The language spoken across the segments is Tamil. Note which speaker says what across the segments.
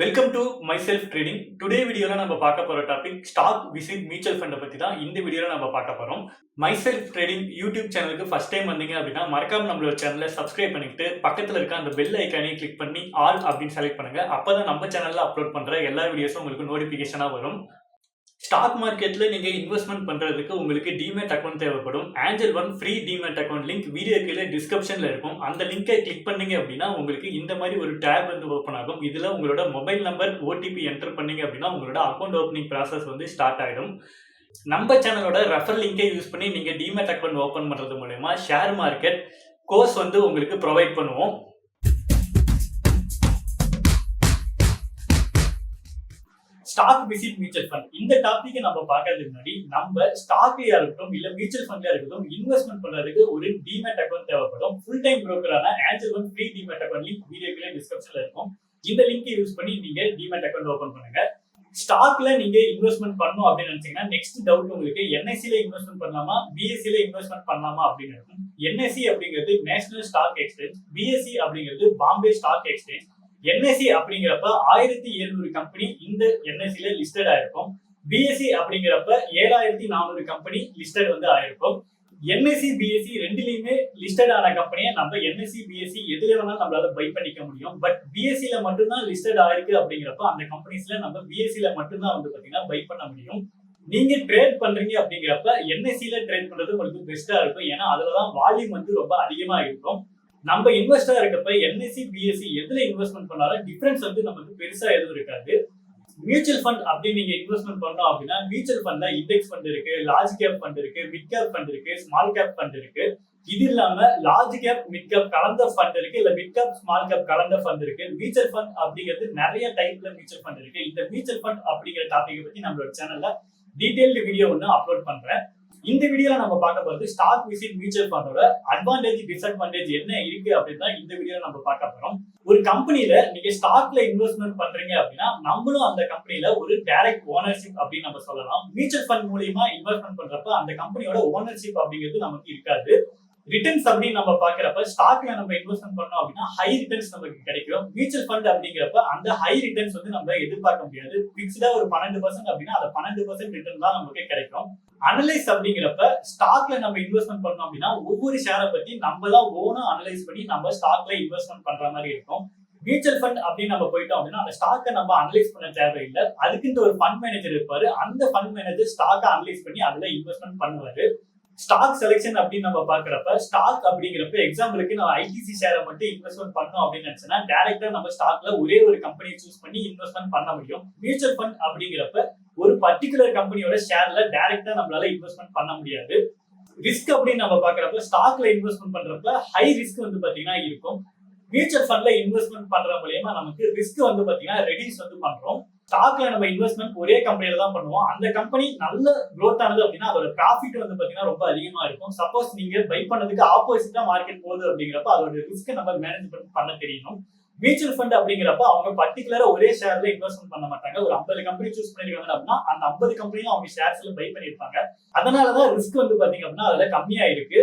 Speaker 1: Welcome to myself trading. Today வீடியோல நம்ம பார்க்க போற topic stock visit mutual fund பத்தி தான் இந்த வீடியோல நம்ம பார்க்க போறோம். myself trading யூடியூப் சேனலுக்கு ஃபர்ஸ்ட் டைம் வந்தீங்க அப்படின்னா மறக்காம நம்மளோட சேனலை சப்ஸ்கிரைப் பண்ணிட்டு பக்கத்துல இருக்க அந்த பெல் ஐகானை கிளிக் பண்ணி ஆல் அப்படின்னு செலக்ட் பண்ணுங்க. அப்பதான் நம்ம சேனல்ல அப்லோட் பண்ற எல்லா வீடியோஸும் உங்களுக்கு நோட்டிபிகேஷனா வரும். ஸ்டாக் மார்க்கெட்ல நீங்க இன்வெஸ்ட்மெண்ட் பண்றதுக்கு உங்களுக்கு டிமேட் அக்கௌண்ட் தேவைப்படும். AngelOne free demat account link video கீழே டிஸ்கிரிப்ஷன்ல இருக்கும். அந்த லிங்கை கிளிக் பண்ணீங்க அப்படின்னா உங்களுக்கு இந்த மாதிரி ஒரு டேப் வந்து ஓப்பன் ஆகும். இதுல உங்களோட மொபைல் நம்பர் ஓடிபி என்டர் பண்ணீங்க அப்படின்னா உங்களோட அக்கௌண்ட் ஓப்பனிங் ப்ராசஸ் வந்து ஸ்டார்ட் ஆயிடும். நம்ம சேனலோட ரெஃபர் லிங்கை யூஸ் பண்ணி நீங்க டிமேட் அக்கௌண்ட் ஓப்பன் பண்றது மூலமா ஷேர் மார்க்கெட் கோர்ஸ் வந்து உங்களுக்கு ப்ரொவைட் பண்ணுவோம். ஸ்டாக் விசிட் மியூச்சுவல் ஃபண்ட் இந்த டாபிக் நம்ம பார்க்கறதுக்கு முன்னாடி நம்ம ஸ்டாக்லயா இருக்கட்டும் இல்ல மியூச்சுவல் ஃபண்ட்லயா இருக்கட்டும் இன்வெஸ்ட்மெண்ட் பண்றதுக்கு ஒரு டிமேட் அக்கௌண்ட் தேவைப்படும். ஃபுல் டைம் புரோக்கரான AngelOne free demat account link வீடியோக்குள்ள டிஸ்கிரிப்ஷன்ல இருக்கும். இந்த லிங்கை யூஸ் பண்ணி நீங்க டிமேட் அக்கௌண்ட் ஓபன் பண்ணுங்க. ஸ்டாக்ல நீங்க இன்வெஸ்ட்மெண்ட் பண்ணணும் அப்படின்னு நினைச்சீங்கன்னா நெக்ஸ்ட் டவுட் உங்களுக்கு NSE ல இன்வெஸ்ட்மெண்ட் பண்ணலாமா BSE ல இன்வெஸ்ட்மெண்ட் பண்ணலாமா அப்படின்னு இருக்கும். NSE அப்படிங்கிறது நேஷனல் ஸ்டாக் எக்ஸ்சேஞ்ச், BSE அப்படிங்கிறது பாம்பே ஸ்டாக் எக்ஸ்சேஞ்ச். NSE அப்படிங்கிறப்ப 1700 கம்பெனி இந்த NSE ல லிஸ்டட் ஆயிருக்கும். BSE அப்படிங்கிறப்ப 7400 கம்பெனி லிஸ்டட் வந்து ஆயிருக்கும். NSE BSE ரெண்டுலயுமே லிஸ்டட் ஆன கம்பெனியை நம்ம NSE BSE எதுல வேணாலும் நம்மளால பை பண்ணிக்க முடியும். பட் BSE ல மட்டும்தான் லிஸ்டட் ஆயிருக்கு அப்படிங்கிறப்ப அந்த கம்பெனிஸ்ல நம்ம BSE ல மட்டும்தான் வந்து பாத்தீங்கன்னா பை பண்ண முடியும். நீங்க ட்ரேட் பண்றீங்க அப்படிங்கிறப்ப NSE ல ட்ரேட் பண்றது உங்களுக்கு பெஸ்டா இருக்கும். ஏன்னா அதுலதான் வால்யூம் வந்து ரொம்ப அதிகமா இருக்கும். நம்ம இன்வெஸ்டரா இருக்கப்ப NSE BSE எதுல இன்வெஸ்ட்மெண்ட் பண்ணாலும் டிஃபரன்ஸ் வந்து நமக்கு பெருசா எதுவும் இருக்காது. மியூச்சுவல் ஃபண்ட் அப்படின்னு நீங்க இன்வெஸ்ட்மெண்ட் பண்ணோம் அப்படின்னா மியூச்சுவல் ஃபண்ட்ல இண்டெக்ஸ் ஃபண்ட் இருக்கு, லார்ஜ் கேப் ஃபண்ட் இருக்கு, மிட் கேப் ஃபண்ட் இருக்கு, ஸ்மால் கேப் ஃபண்ட் இருக்கு. இது இல்லாம லார்ஜ் கேப் மிட் கேப் கலந்த ஃபண்ட் இருக்கு, இல்ல மிட் கேப் ஸ்மால் கேப் கலந்த ஃபண்ட் இருக்கு. மியூச்சுவல் ஃபண்ட் அப்படிங்கிறது நிறைய டைப்ல மியூச்சுவல் ஃபண்ட் இருக்கு. இந்த மியூச்சுவல் ஃபண்ட் அப்படிங்கிற டாபிக் பத்தி நம்மளோட சேனல்ல டீடைல்டு வீடியோ ஒன்று அப்லோட் பண்றேன். இந்த வீடியோல நம்ம பார்க்க போறது ஸ்டாக் விசிட் மியூச்சுவல் ஃபண்டோட அட்வான்டேஜ் டிஸ்அட்வான்டேஜ் என்ன இருக்கு அப்படின்னு தான் இந்த வீடியோல நம்ம பார்க்க போறோம். ஒரு கம்பெனில நீங்க ஸ்டாக்ல இன்வெஸ்ட்மெண்ட் பண்றீங்க அப்படின்னா நம்மளும் அந்த கம்பெனில ஒரு டைரக்ட் ஓனர்ஷிப் அப்படின்னு நம்ம சொல்லலாம். மியூச்சுவல் ஃபண்ட் மூலியமா இன்வெஸ்ட்மெண்ட் பண்றப்ப அந்த கம்பெனியோட ஓனர்ஷிப் அப்படிங்கிறது நமக்கு இருக்காது. ரிட்டர்ன்ஸ் அப்படின்னு நம்ம பாக்குறப்ப ஸ்டாக்ல நம்ம இன்வெஸ்ட்மெண்ட் பண்ணோம் அப்படின்னா ஹை ரிட்டர்ன்ஸ் நமக்கு கிடைக்கும். மியூச்சுவல் ஃபண்ட் அப்படிங்கிறப்ப அந்த ஹை ரிட்டர்ன்ஸ் வந்து நம்ம எதிர்பார்க்க முடியாது. பிக்ஸ்டா ஒரு 12% அப்படின்னா அந்த 12% ரிட்டர்ன் தான் நமக்கு கிடைக்கும். அனலைஸ் அப்படிங்கிறப்ப ஸ்டாக்ல நம்ம இன்வெஸ்ட்மெண்ட் பண்ணோம் அப்படின்னா ஒவ்வொரு ஷேரை பத்தி நம்ம தான் ஓனா அனலைஸ் பண்ணி நம்ம ஸ்டாக்ல இன்வெஸ்ட்மெண்ட் பண்ற மாதிரி இருக்கும். மியூச்சுவல் ஃபண்ட் அப்படின்னு நம்ம போயிட்டோம் அப்படின்னா அந்த ஸ்டாக்கை நம்ம அனலைஸ் பண்ண தேவையில்லை. அதுக்குன்னு ஒரு ஃபண்ட் மேனேஜர் இருப்பாரு. அந்த ஃபண்ட் மேனேஜர் ஸ்டாக்கை அனலைஸ் பண்ணி அதுல இன்வெஸ்ட்மெண்ட் பண்ணுவாரு. ஸ்டாக் செலெக்ஷன் அப்படின்னு நம்ம பாக்குறப்ப ஸ்டாக் அப்படிங்கிறப்ப எக்ஸாம்பிளுக்கு நம்ம ITC ஷேரை மட்டும் இன்வெஸ்ட்மெண்ட் பண்ணோம் அப்படின்னு நினைச்சோன்னா டைரக்டா நம்ம ஸ்டாக்ல ஒரே ஒரு கம்பெனியை சூஸ் பண்ணி இன்வெஸ்ட்மெண்ட் பண்ண முடியும். மியூச்சுவல் ஃபண்ட் அப்படிங்கிறப்ப ஒரு பர்டிகுலர் கம்பெனியோட ஷேர்ல டைரக்டா நம்மளால இன்வெஸ்ட்மெண்ட் பண்ண முடியாது. ரிஸ்க் அப்படின்னு நம்ம பாக்குறப்ப ஸ்டாக்ல இன்வெஸ்ட்மெண்ட் பண்றப்ப ஹை ரிஸ்க் வந்து பாத்தீங்கன்னா இருக்கும். மியூச்சுவல் ஃபண்ட்ல இன்வெஸ்ட்மெண்ட் பண்ற மூலமா நமக்கு ரிஸ்க் வந்து பாத்தீங்கன்னா ரெடியூஸ் வந்து பண்றோம். ஸ்டாக்ல நம்ம இன்வெஸ்ட்மெண்ட் ஒரே கம்பெனில தான் பண்ணுவோம். அந்த கம்பெனி நல்ல க்ரோத் ஆனது அப்படின்னா அதோட ப்ராஃபிட் வந்து பாத்தீங்கன்னா ரொம்ப அதிகமா இருக்கும். சப்போஸ் நீங்க பை பண்ணதுக்கு ஆப்போசிட்டா மார்க்கெட் போகுது அப்படிங்கிறப்ப அதோட ரிஸ்க் நம்ம மேனேஜ்மெண்ட் பண்ண தெரியணும். மியூச்சுவல் ஃபண்ட் அப்படிங்கிறப்ப அவங்க பர்டிகுலரா ஒரே ஷேர்ல இன்வெஸ்ட்மெண்ட் பண்ண மாட்டாங்க. ஒரு 50 கம்பெனி சூஸ் பண்ணிருக்காங்க அப்படின்னா அந்த 50 கம்பெனியும் அவங்க ஷேர்ஸ்ல பை பண்ணிருப்பாங்க. அதனாலதான் ரிஸ்க் வந்து பாத்தீங்க அப்படின்னா அதுல கம்மியா இருக்கு.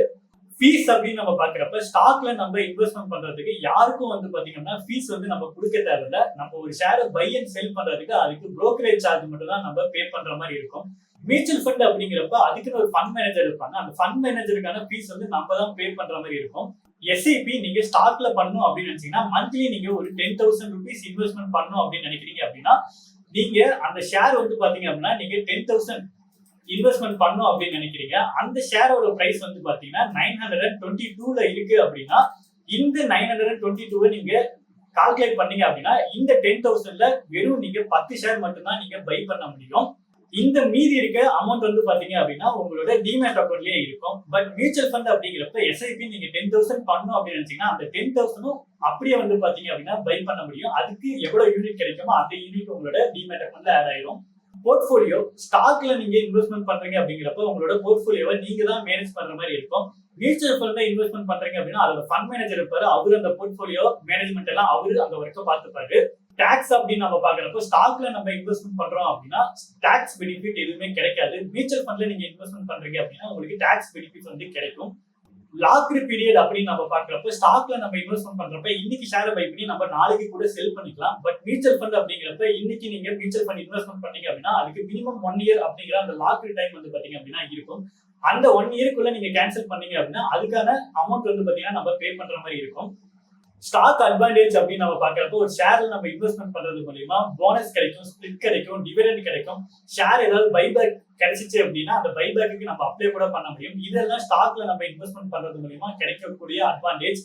Speaker 1: ஃபீஸ் அப்படின்னு நம்ம பாக்குறப்ப ஸ்டாக்ல நம்ம இன்வெஸ்ட்மெண்ட் பண்றதுக்கு யாருக்கும் வந்து பாத்தீங்கன்னா ஃபீஸ் வந்து நம்ம கொடுக்க தேவையில்லை. நம்ம ஒரு ஷேரை பை அண்ட் செல் பண்றதுக்கு அதுக்கு புரோக்கரேஜ் சார்ஜ் மட்டும் தான் நம்ம பே பண்ற மாதிரி இருக்கும். மியூச்சுவல் ஃபண்ட் அப்படிங்கிறப்ப அதுக்குன்னு ஒரு ஃபண்ட் மேனேஜர் இருப்பாங்க. அந்த ஃபண்ட் மேனேஜருக்கான ஃபீஸ் வந்து நம்ம தான் பே பண்ற மாதிரி இருக்கும். SIP நீங்க ஸ்டாக்ல பண்ணணும் அப்படின்னு நினைச்சீங்கன்னா மந்த்லி நீங்க ஒரு 10,000 rupees இன்வெஸ்ட்மெண்ட் பண்ணணும் அப்படின்னு நினைக்கிறீங்க அப்படின்னா நீங்க அந்த ஷேர் வந்து பாத்தீங்க அப்படின்னா நீங்க 10,000 இன்வெஸ்ட்மெண்ட் பண்ணும் அப்படின்னு நினைக்கிறீங்க. அந்த ஷேரோட பிரைஸ் வந்து பாத்தீங்கன்னா 922ல இருக்கு அப்படின்னா இந்த 922 நீங்க கால்குலேட் பண்ணீங்க அப்படின்னா இந்த 10,000ல வெறும் நீங்க 10 ஷேர் மட்டும்தான் நீங்க பை பண்ண முடியும். இந்த மீதி இருக்க அமௌண்ட் வந்து பாத்தீங்க அப்படின்னா உங்களோட டிமேட் அக்கௌண்ட்லயே இருக்கும். பட் மியூச்சுவல் ஃபண்ட் அப்படிங்கிறப்ப SIP நீங்க 10,000 பண்ணும் அப்படின்னு நினைச்சீங்கன்னா அந்த 10,000 அப்படியே வந்து பாத்தீங்க அப்படின்னா பை பண்ண முடியும். அதுக்கு எவ்வளவு யூனிட் கிடைக்குமோ அந்த யூனிட் உங்களோட டிமேட் அக்கௌண்ட்ல ஆட் ஆயிரும். போர்ட்ஃபோலியோ ஸ்டாக்ல நீங்க இன்வெஸ்ட்மெண்ட் பண்றீங்க அப்படிங்கிறப்ப உங்களோட போர்ட்ஃபோலியோவை நீங்க தான் மேனேஜ் பண்ற மாதிரி இருக்கும். மியூச்சுவல் ஃபண்ட்ல இன்வெஸ்ட்மெண்ட் பண்றீங்க அப்படின்னா அதோட ஃபண்ட் மேனேஜர் இருப்பாரு. அவரு அந்த போர்ட்ஃபோலியோ மேனேஜ்மெண்ட் எல்லாம் அவரு அந்த ஒர்க்கை பார்த்துப்பாரு. டாக்ஸ் அப்படின்னு நம்ம பாக்குறப்ப ஸ்டாக்ல நம்ம இன்வெஸ்ட்மெண்ட் பண்றோம் அப்படின்னா டாக்ஸ் பெனிஃபிட் எதுவுமே கிடைக்காது. மியூச்சுவல் ஃபண்ட்ல நீங்க இன்வெஸ்ட்மெண்ட் பண்றீங்க அப்படின்னா உங்களுக்கு டாக்ஸ் பெனிஃபிட் வந்து கிடைக்கும். லாக்டு பீரியட் அப்படின்னு நம்ம பாக்குறப்ப ஸ்டாக்ல நம்ம இன்வெஸ்ட்மெண்ட் பண்றப்ப இன்னைக்கு ஷேரை பை பண்ணி நம்ம நாளைக்கு கூட செல் பண்ணிக்கலாம். பட் மியூச்சுவல் ஃபண்ட் அப்படிங்கிறப்ப இன்னைக்கு நீங்க மியூச்சுவல் ஃபண்ட் இன்வெஸ்ட்மெண்ட் பண்ணீங்க அப்படின்னா அதுக்கு மினிமம் 1 இயர் அப்படிங்கிற அந்த லாக்டு டைம் வந்து பாத்தீங்க அப்படின்னா இருக்கும். அந்த 1 இயர்க்குள்ள நீங்க கேன்சல் பண்ணீங்க அப்படின்னா அதுக்கான அமௌண்ட் வந்து பாத்தீங்கன்னா நம்ம பே பண்ற மாதிரி இருக்கும். ஸ்டாக் அட்வான்டேஜ் அப்படின்னு நம்ம பாக்குறப்போ ஒரு ஷேர்ல நம்ம இன்வெஸ்ட்மெண்ட் பண்றது மூலியமா போனஸ் கிடைக்கும், ஸ்பிளிட் கிடைக்கும், டிவிடெண்ட் கிடைக்கும். ஷேர் ஏதாவது பைபேக் கிடைச்சிச்சு அப்படின்னா அந்த பைபேக்கு நம்ம அப்ளை கூட பண்ண முடியும். இதெல்லாம் ஸ்டாக்ல நம்ம இன்வெஸ்ட்மெண்ட் பண்றது மூலியமா கிடைக்கக்கூடிய அட்வான்டேஜ்.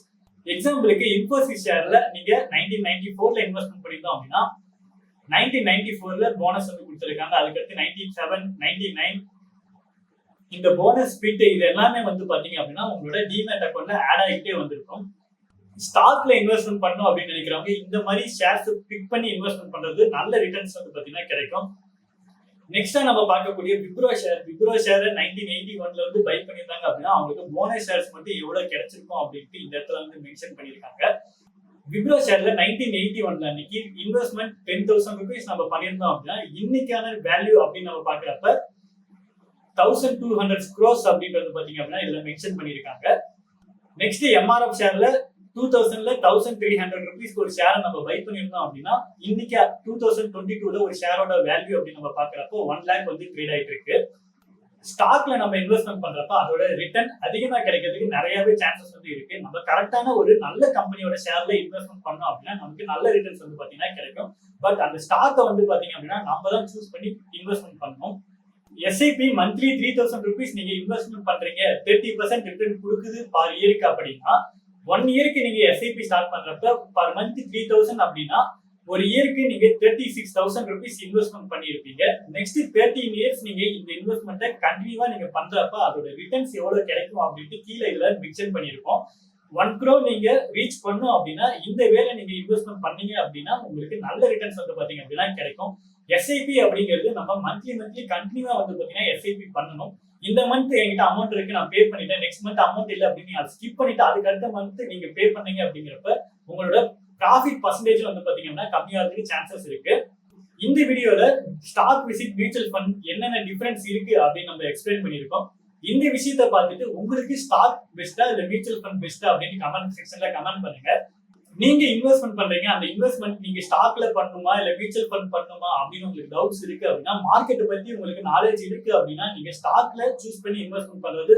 Speaker 1: எக்ஸாம்பிளுக்கு இன்ஃபோசிஸ் ஷேர்ல நீங்க 1994ல இன்வெஸ்ட்மெண்ட் பண்ணிருந்தோம் அப்படின்னா 1994ல போனஸ் வந்து கொடுத்துருக்காங்க. அதுக்கடுத்து 97, 99 இந்த போனஸ் ஸ்பிளிட் இது எல்லாமே வந்து பாத்தீங்க அப்படின்னா உங்களோட டிமேட் அக்கௌண்ட்ல ஆட் ஆகிட்டே வந்திருக்கும். ஸ்டாக்ல இன்வெஸ்ட்மெண்ட் பண்ணணும் அப்படின்னு நினைக்கிறவங்க இந்த மாதிரி ஷேர்ஸ் பிக் பண்ணி இன்வெஸ்ட்மெண்ட் பண்றது நல்ல ரிட்டர்ன்ஸ் வந்து பாத்தீங்கன்னா கிடைக்கும். நெக்ஸ்டா நம்ம பார்க்கக்கூடிய விப்ரோ ஷேர் 1981ல வந்து பை பண்ணிருந்தாங்க அப்படின்னா அவங்களுக்கு போனஸ் ஷேர்ஸ் மட்டும் எவ்வளவு கிடைச்சிருக்கும் அப்படின்ட்டு இந்த இடத்துல வந்து மென்ஷன் பண்ணிருக்காங்க. விப்ரோ ஷேர்ல 1981ல அன்னைக்கு இன்வெஸ்ட்மெண்ட் 10,000 rupees நம்ம பண்ணிருந்தோம் அப்படின்னா இன்னைக்கான வேல்யூ அப்படின்னு நம்ம பாக்குறப்ப 1200 crores அப்படின்றது பாத்தீங்க அப்படின்னா இதுல மென்ஷன் பண்ணிருக்காங்க. நெக்ஸ்ட் எம்ஆர்எஃப் ஷேர்ல 2000ல 1300 rupees ஒரு ஷேரை நம்ம பை பண்ணிருந்தோம் அப்படின்னா இன்னைக்கு 2022ல ஒரு ஷேரோட வேல்யூ அப்படின்னு நம்ம பாக்குறப்போ 1 lakh வந்து ட்ரேட் ஆயிட்டு இருக்கு. ஸ்டாக்ல நம்ம இன்வெஸ்ட்மெண்ட் பண்றப்ப அதோட ரிட்டர்ன் அதிகமா கிடைக்கிறதுக்கு நிறையவே சான்சஸ் வந்து இருக்கு. நம்ம கரெக்டான ஒரு நல்ல கம்பெனியோட ஷேர்ல இன்வெஸ்ட்மெண்ட் பண்ணோம் அப்படின்னா நமக்கு நல்ல ரிட்டர்ன்ஸ் வந்து பாத்தீங்கன்னா கிடைக்கும். பட் அந்த ஸ்டாக்கை வந்து பாத்தீங்க அப்படின்னா நம்ம தான் சூஸ் பண்ணி இன்வெஸ்ட்மெண்ட் பண்ணணும். எஸ்ஐபி மந்த்லி 3000 rupees நீங்க இன்வெஸ்ட்மெண்ட் பண்றீங்க, 30% ரிட்டர்ன் கொடுக்குது பார் இயருக்கு அப்படின்னா 1 இயருக்கு நீங்க எஸ்ஐபி ஸ்டார்ட் பண்றப்ப பர் மந்த் 3000 அப்படின்னா ஒரு இயருக்கு நீங்க 36,000 rupees இன்வெஸ்ட்மெண்ட் பண்ணிருப்பீங்க. நெக்ஸ்ட் 13 years நீங்க இந்த இன்வெஸ்ட்மெண்ட்டை கண்டினியூவா நீங்க பண்றப்ப அதோட ரிட்டர்ன்ஸ் எவ்வளவு கிடைக்கும் அப்படின்ட்டு கீழே இதுல மென்ஷன் பண்ணிருக்கோம். 1 crore நீங்க ரீச் பண்ணும் அப்படின்னா இந்த வேலை நீங்க இன்வெஸ்ட்மெண்ட் பண்ணீங்க அப்படின்னா உங்களுக்கு நல்ல ரிட்டர்ன்ஸ் வந்து பாத்தீங்க அப்படின்னா கிடைக்கும். எஸ்ஐபி அப்படிங்கிறது நம்ம மந்த்லி கண்டினியூவா வந்து பாத்தீங்கன்னா எஸ்ஐபி பண்ணணும். இந்த மந்த் என்கிட்ட அமௌண்ட் இருக்கு நான் பே பண்ணிட்டேன், நெக்ஸ்ட் மந்த் அமௌண்ட் இல்லை அப்படின்னு நீங்க ஸ்கிப் பண்ணிட்டு அதுக்கு அடுத்த மந்த் நீங்க பே பண்ணீங்க அப்படிங்கிறப்ப உங்களோட ப்ராஃபிட் பர்சன்டேஜ் வந்து பாத்தீங்கன்னா கம்மியாகிறதுக்கு சான்சஸ் இருக்கு. இந்த வீடியோல ஸ்டாக் விசிட் மியூச்சுவல் ஃபண்ட் என்னென்ன டிஃபரன்ஸ் இருக்கு அப்படின்னு நம்ம எக்ஸ்பிளைன் பண்ணிருக்கோம். இந்த விஷயத்த பார்த்துட்டு உங்களுக்கு ஸ்டாக் பெஸ்டா இல்ல மியூச்சுவல் ஃபண்ட் பெஸ்டா அப்படின்னு கமெண்ட் செக்ஷன்ல கமெண்ட் பண்ணுங்க. நீங்க இன்வெஸ்ட்மெண்ட் பண்றீங்க, அந்த இன்வெஸ்ட்மெண்ட் நீங்க ஸ்டாக்ல பண்ணணுமா இல்ல மியூச்சுவல் ஃபண்ட் பண்ணணுமா அப்படின்னு உங்களுக்கு டவுட்ஸ் இருக்கு அப்படின்னா மார்க்கெட்டை பத்தி உங்களுக்கு நாலேஜ் இருக்கு அப்படின்னா நீங்க ஸ்டாக்ல சூஸ் பண்ணி இன்வெஸ்ட்மெண்ட் பண்றது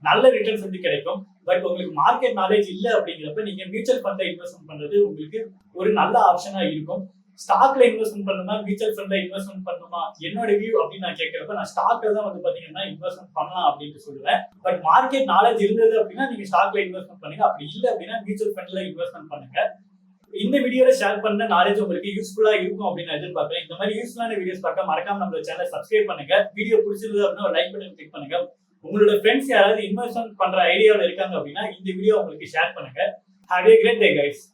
Speaker 1: நல்ல ரிட்டர்ன்ஸ் வந்து கிடைக்கும். பட் உங்களுக்கு மார்க்கெட் நாலேஜ் இல்ல அப்படிங்கிறப்ப நீங்க மியூச்சுவல் ஃபண்ட்ல இன்வெஸ்ட்மெண்ட் பண்றது உங்களுக்கு ஒரு நல்ல ஆப்ஷனா இருக்கும். ஸ்டாக்ல இன்வெஸ்ட்மெண்ட் பண்ணணுமா மியூச்சுவல் ஃபண்ட்ல இன்வெஸ்ட்மெண்ட் பண்ணணுமா என்னோட வியூ அப்படின்னு நான் கேட்கறப்ப நான் ஸ்டாக்ல தான் வந்து பாத்தீங்கன்னா இன்வெஸ்ட்மெண்ட் பண்ணலாம் அப்படின்னு சொல்லுவேன். பட் மார்க்கெட் நாலேஜ் இருந்தது அப்படின்னா நீங்க ஸ்டாக்ல இன்வெஸ்ட்மெண்ட் பண்ணுங்க, அப்படி இல்லை அப்படின்னா மியூச்சுவல் ஃபண்ட்ல இன்வெஸ்ட்மெண்ட் பண்ணுங்க. இந்த வீடியோல ஷேர் பண்ண நாலேஜ் உங்களுக்கு யூஸ்ஃபுல்லா இருக்கும் அப்படின்னு நான் எதிர்பார்க்கிறேன். இந்த மாதிரி யூஸ்ஃபுல்லான வீடியோஸ் பார்க்க மறக்காம நம்மளோட சேனலை சப்ஸ்கிரைப் பண்ணுங்க. வீடியோ பிடிச்சிருந்தது அப்படின்னா ஒரு லைக் பட்டன் கிளிக் பண்ணுங்க. உங்களோட ஃப்ரெண்ட்ஸ் யாராவது இன்வெஸ்ட்மெண்ட் பண்ற ஐடியாவில் இருக்காங்க அப்படின்னா இந்த வீடியோ உங்களுக்கு ஷேர் பண்ணுங்க. Have a great day guys.